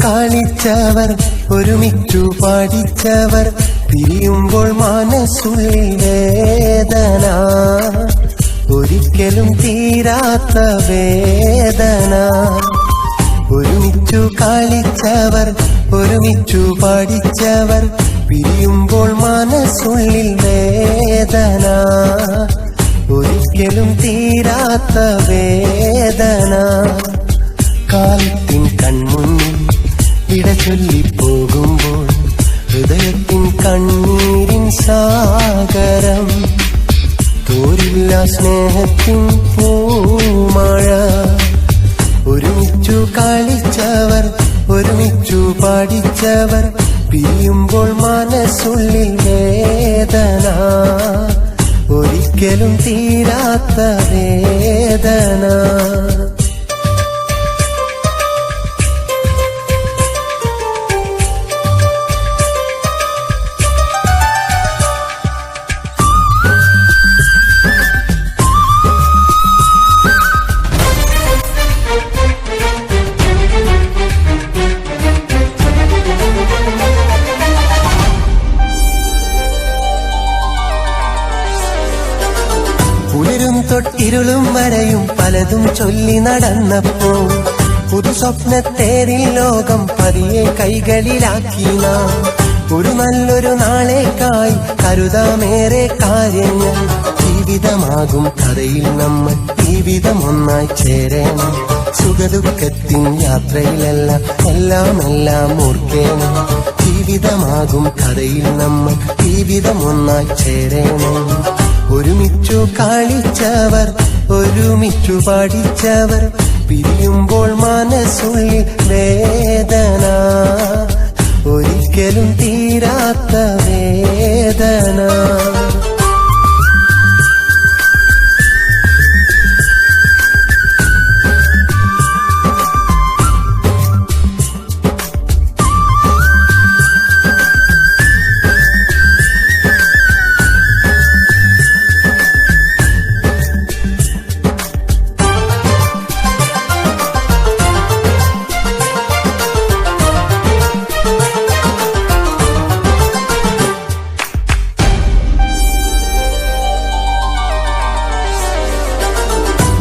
കളിച്ചവർ ഒരുമിച്ചു പഠിച്ചവർ പിരിയുമ്പോൾ മനസ്സുള്ളിൽ വേദന, ഒരിക്കലും തീരാത്ത വേദന. ഒരുമിച്ചു കളിച്ചവർ ഒരുമിച്ചു പഠിച്ചവർ പിരിയുമ്പോൾ മനസ്സുള്ളിൽ വേദന, ഒരിക്കലും തീരാത്ത വേദന. കാലത്തിൻ കൺമുന്നിൽ ഇട ചൊല്ലിപ്പോകുമ്പോൾ ഹൃദയത്തിൻ കണ്ണീരിൻ സാഗരം, തോരില്ല സ്നേഹത്തിൻ പൂമഴ. ഒരുമിച്ചു കളിച്ചവർ ഒരുമിച്ചു പഠിച്ചവർ പിരിയുമ്പോൾ മനസ്സുള്ളിൽ വേദന, ഒരിക്കലും തീരാത്ത വേദന. പുലരും തൊട്ടിരുളും വരെയും പലതും ചൊല്ലി നടന്നപ്പോൾ പുതു സ്വപ്നത്തേരിൽ ലോകം പതിയെ കൈകളിലാക്കി നാം. ഒരു നല്ലൊരു നാളേക്കായി കരുതാമേറെ കാര്യങ്ങൾ. ജീവിതമാകും കഥയിൽ നമ്മൾ ജീവിതം ഒന്നായി ചേരണം. സുഖദുഃഖത്തിൻ യാത്രയിലെല്ലാം എല്ലാം ഓർക്കേണം. ജീവിതമാകും കഥയിൽ നമ്മൾ ജീവിതം ഒന്നായി ചേരണം. ഒരുമിച്ചു കളിച്ചവർ ഒരുമിച്ചു പഠിച്ചവർ പിരിയുമ്പോൾ മനസ്സുള്ളിൽ വേദന, ഒരിക്കലും തീരാത്ത വേദന.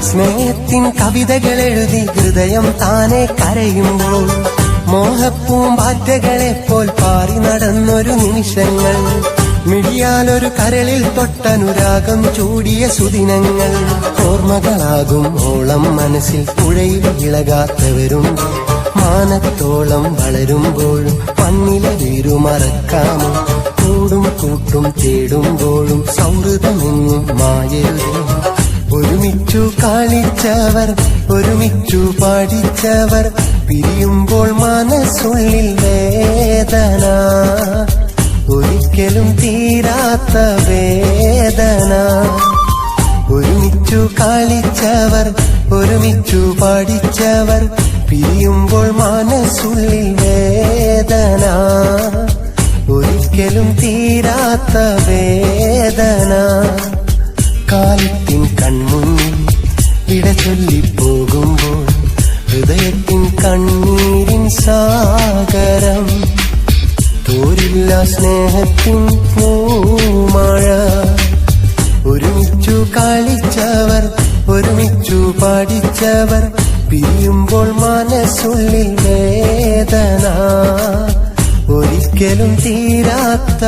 സ്നേഹത്തിൻ കവിതകൾ എഴുതി ഹൃദയം താനെ കരയുമ്പോൾ മോഹപ്പൂമ്പാറ്റകളെപ്പോൽ പാറി നടന്നൊരു നിമിഷങ്ങൾ. മിഴിയാലൊരു കരളിൽ തൊട്ടനുരാഗം ചൂടിയ സുദിനങ്ങൾ. ഓർമ്മകളാകും ഓളം മനസ്സിൽ പുഴയിൽ ഇളകാത്തവരുണ്ട്. മാനത്തോളം വളരുമ്പോഴും മണ്ണിലെ വീരു മറക്കാമോ? കൂടും കൂട്ടും തേടുമ്പോഴും സൗഹൃദമെങ്ങും മായരുതേ. ഒരുമിച്ചു കളിച്ചവർ ഒരുമിച്ചു പഠിച്ചവർ പിരിയുമ്പോൾ മനസ്സുള്ളിൽ വേദന, ഒരിക്കലും തീരാത്ത വേദന. ഒരുമിച്ചു കളിച്ചവർ ഒരുമിച്ചു പഠിച്ചവർ പിരിയുമ്പോൾ മനസ്സുള്ളിൽ വേദന, ഒരിക്കലും തീരാത്ത വേദന. കാലത്തിൻ കൺമുന്നിൽ ഇട ചൊല്ലിപ്പോകുമ്പോൾ ഹൃദയത്തിൻ കണ്ണീരിൻ സാഗരം, തോരില്ല സ്നേഹത്തിൻ പൂമഴ. ഒരുമിച്ചു കളിച്ചവർ ഒരുമിച്ചു പഠിച്ചവർ പിരിയുമ്പോൾ മനസ്സുള്ളിൽ വേദന, ഒരിക്കലും തീരാത്ത